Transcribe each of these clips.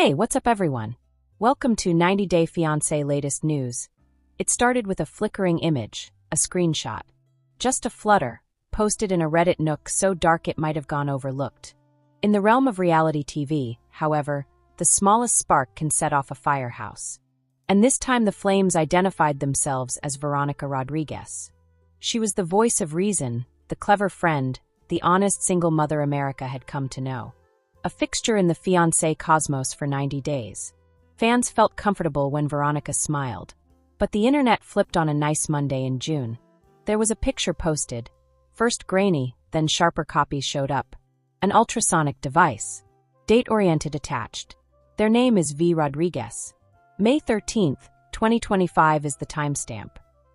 Hey, what's up everyone? Welcome to 90 Day Fiancé latest news. It started with a flickering image, a screenshot. Just a flutter, posted in a Reddit nook so dark it might have gone overlooked. In the realm of reality TV, however, the smallest spark can set off a firehouse. And this time the flames identified themselves as Veronica Rodriguez. She was the voice of reason, the clever friend, the honest single mother America had come to know. A fixture in the Fiancé cosmos for 90 days. Fans felt comfortable when Veronica smiled. But the internet flipped on a nice Monday in June. There was a picture posted. First grainy, then sharper copies showed up. An ultrasonic device. Date-oriented attached. Their name is V. Rodriguez. May 13th, 2025 is the timestamp.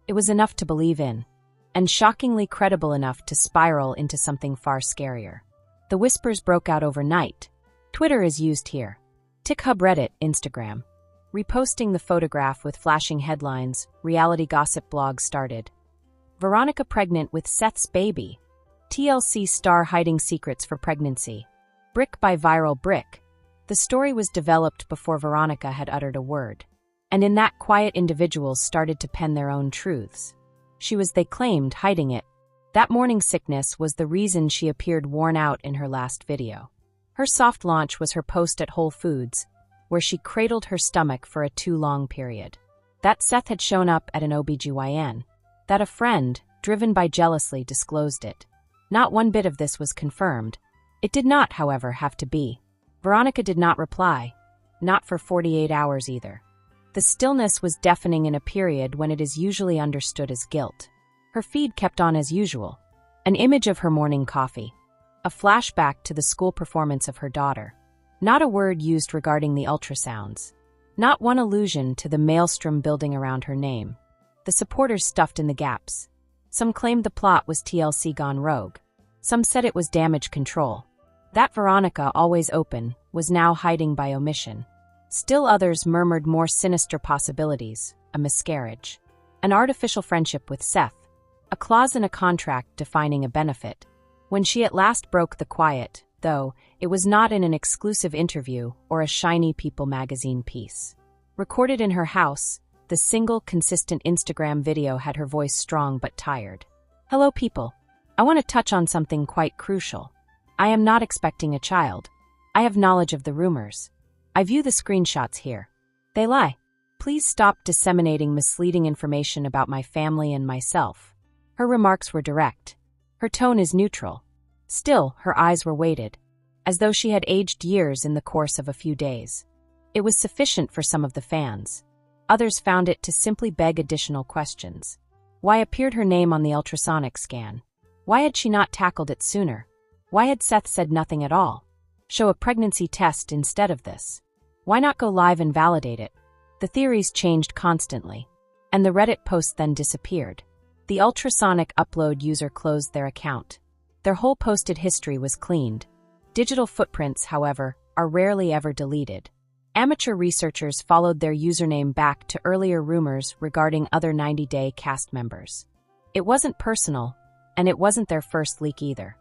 It was enough to believe in. And shockingly credible enough to spiral into something far scarier. The whispers broke out overnight. Twitter is used here. TikHub, Reddit, Instagram. Reposting the photograph with flashing headlines, reality gossip blogs started. Veronica pregnant with Seth's baby. TLC star hiding secrets for pregnancy. Brick by viral brick. The story was developed before Veronica had uttered a word. And in that quiet individuals started to pen their own truths. She was, they claimed, hiding it. That morning sickness was the reason she appeared worn out in her last video. Her soft launch was her post at Whole Foods, where she cradled her stomach for a too long period. That Seth had shown up at an OBGYN. That a friend, driven by jealousy, disclosed it. Not one bit of this was confirmed. It did not, however, have to be. Veronica did not reply. Not for 48 hours either. The stillness was deafening in a period when it is usually understood as guilt. Her feed kept on as usual. An image of her morning coffee. A flashback to the school performance of her daughter. Not a word used regarding the ultrasounds. Not one allusion to the maelstrom building around her name. The supporters stuffed in the gaps. Some claimed the plot was TLC gone rogue. Some said it was damage control. That Veronica, always open, was now hiding by omission. Still others murmured more sinister possibilities, a miscarriage. An artificial friendship with Seth. A clause in a contract defining a benefit. When she at last broke the quiet, though, it was not in an exclusive interview or a shiny People magazine piece. Recorded in her house, the single, consistent Instagram video had her voice strong but tired. Hello people. I want to touch on something quite crucial. I am not expecting a child. I have knowledge of the rumors. I view the screenshots here. They lie. Please stop disseminating misleading information about my family and myself. Her remarks were direct. Her tone is neutral. Still, her eyes were weighted, as though she had aged years in the course of a few days. It was sufficient for some of the fans. Others found it to simply beg additional questions. Why appeared her name on the ultrasonic scan? Why had she not tackled it sooner? Why had Seth said nothing at all? Show a pregnancy test instead of this. Why not go live and validate it? The theories changed constantly, and the Reddit post then disappeared. The ultrasonic upload user closed their account. Their whole posted history was cleaned. Digital footprints, however, are rarely ever deleted. Amateur researchers followed their username back to earlier rumors regarding other 90 Day cast members. It wasn't personal, and it wasn't their first leak either.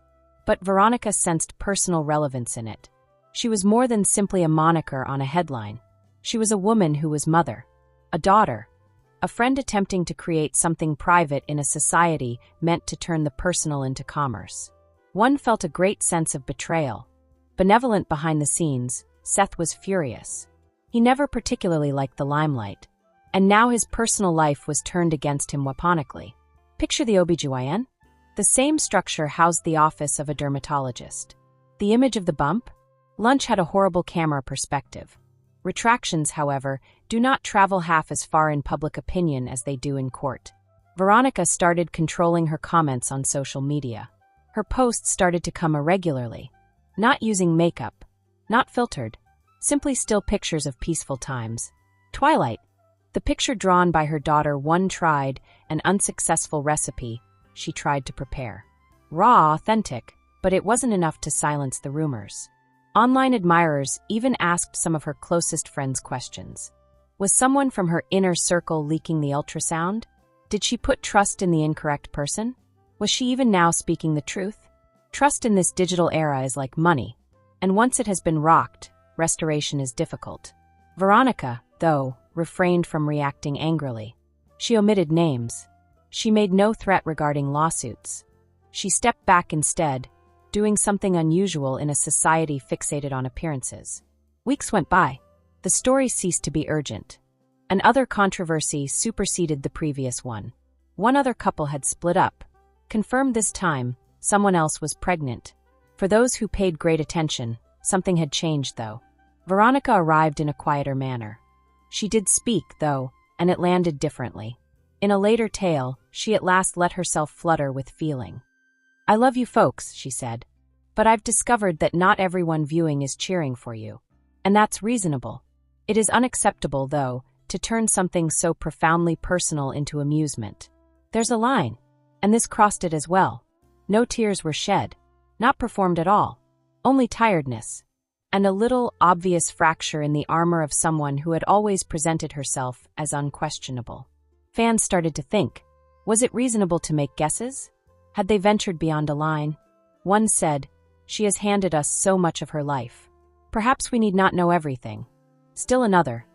But Veronica sensed personal relevance in it. She was more than simply a moniker on a headline. She was a woman who was mother, a daughter, a friend attempting to create something private in a society meant to turn the personal into commerce. One felt a great sense of betrayal. Benevolent behind the scenes, Seth was furious. He never particularly liked the limelight. And now his personal life was turned against him weaponically. Picture the OBGYN? The same structure housed the office of a dermatologist. The image of the bump? Lunch had a horrible camera perspective. Retractions, however, do not travel half as far in public opinion as they do in court. Veronica started controlling her comments on social media. Her posts started to come irregularly. Not using makeup. Not filtered. Simply still pictures of peaceful times. Twilight. The picture drawn by her daughter, one tried and unsuccessful recipe she tried to prepare. Raw, authentic, but it wasn't enough to silence the rumors. Online admirers even asked some of her closest friends questions. Was someone from her inner circle leaking the ultrasound? Did she put trust in the incorrect person? Was she even now speaking the truth? Trust in this digital era is like money, and once it has been rocked, restoration is difficult. Veronica, though, refrained from reacting angrily. She omitted names. She made no threat regarding lawsuits. She stepped back instead, doing something unusual in a society fixated on appearances. Weeks went by. The story ceased to be urgent. Another controversy superseded the previous one. One other couple had split up. Confirmed this time, someone else was pregnant. For those who paid great attention, something had changed, though. Veronica arrived in a quieter manner. She did speak, though, and it landed differently. In a later tale, she at last let herself flutter with feeling. "I love you folks," she said. "But I've discovered that not everyone viewing is cheering for you. And that's reasonable. It is unacceptable, though, to turn something so profoundly personal into amusement. There's a line, and this crossed it as well. No tears were shed, not performed at all, only tiredness, and a little obvious fracture in the armor of someone who had always presented herself as unquestionable." Fans started to think, was it reasonable to make guesses? Had they ventured beyond a line? One said, "She has handed us so much of her life. Perhaps we need not know everything." Still another,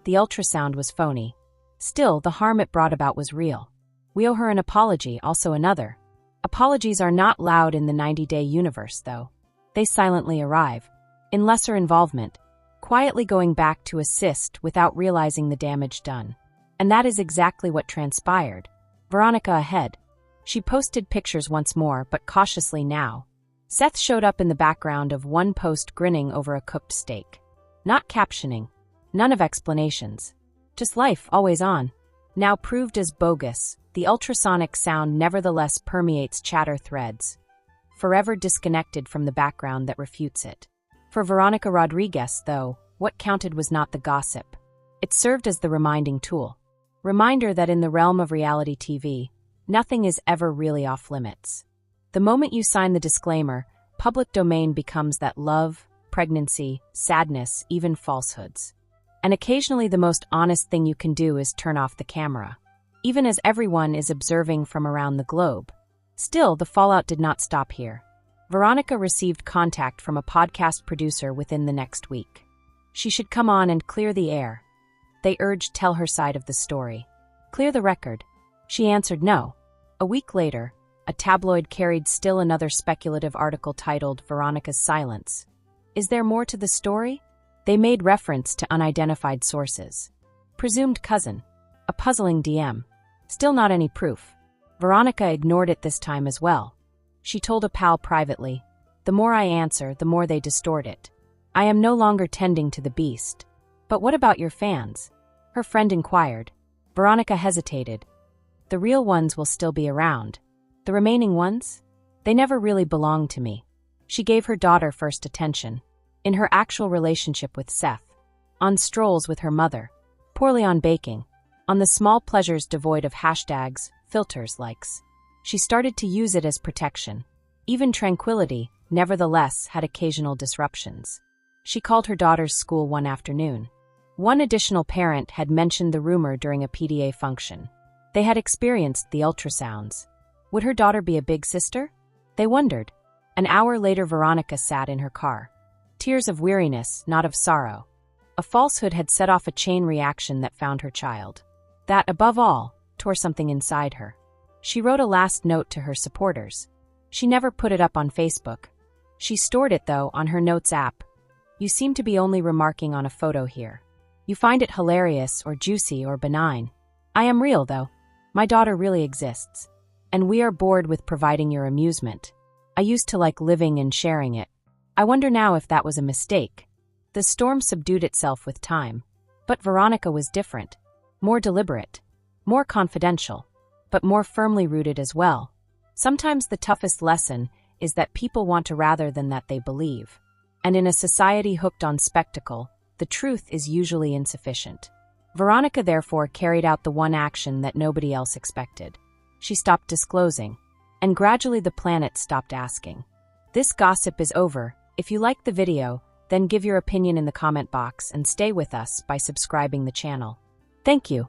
"The ultrasound was phony. Still, the harm it brought about was real. We owe her an apology." Also another, "Apologies are not loud in the 90-day universe, though. They silently arrive, in lesser involvement, quietly going back to assist without realizing the damage done." And that is exactly what transpired. Veronica ahead. She posted pictures once more, but cautiously now. Seth showed up in the background of one post grinning over a cooked steak. Not captioning. None of explanations. Just life, always on. Now proved as bogus, the ultrasonic sound nevertheless permeates chatter threads, forever disconnected from the background that refutes it. For Veronica Rodriguez, though, what counted was not the gossip. It served as the reminding tool. Reminder that in the realm of reality TV, nothing is ever really off limits. The moment you sign the disclaimer, public domain becomes that love, pregnancy, sadness, even falsehoods. And occasionally the most honest thing you can do is turn off the camera, even as everyone is observing from around the globe. Still, the fallout did not stop here. Veronica received contact from a podcast producer within the next week. She should come on and clear the air. They urged tell her side of the story. Clear the record. She answered no. A week later, a tabloid carried still another speculative article titled "Veronica's Silence." Is there more to the story? They made reference to unidentified sources. Presumed cousin. A puzzling DM. Still not any proof. Veronica ignored it this time as well. She told a pal privately, "The more I answer, the more they distort it. I am no longer tending to the beast." "But what about your fans?" her friend inquired. Veronica hesitated. "The real ones will still be around. The remaining ones? They never really belonged to me." She gave her daughter first attention. In her actual relationship with Seth. On strolls with her mother. Poorly on baking. On the small pleasures devoid of hashtags, filters, likes. She started to use it as protection. Even tranquility, nevertheless, had occasional disruptions. She called her daughter's school one afternoon. One additional parent had mentioned the rumor during a PDA function. They had experienced the ultrasounds. Would her daughter be a big sister? They wondered. An hour later, Veronica sat in her car. Tears of weariness, not of sorrow. A falsehood had set off a chain reaction that found her child. That, above all, tore something inside her. She wrote a last note to her supporters. She never put it up on Facebook. She stored it, though, on her Notes app. "You seem to be only remarking on a photo here. You find it hilarious or juicy or benign. I am real, though. My daughter really exists. And we are bored with providing your amusement. I used to like living and sharing it. I wonder now if that was a mistake." The storm subdued itself with time. But Veronica was different. More deliberate. More confidential. But more firmly rooted as well. Sometimes the toughest lesson is that people want to rather than that they believe. And in a society hooked on spectacle, the truth is usually insufficient. Veronica therefore carried out the one action that nobody else expected. She stopped disclosing, and gradually the planet stopped asking. This gossip is over. If you liked the video, then give your opinion in the comment box and stay with us by subscribing the channel. Thank you.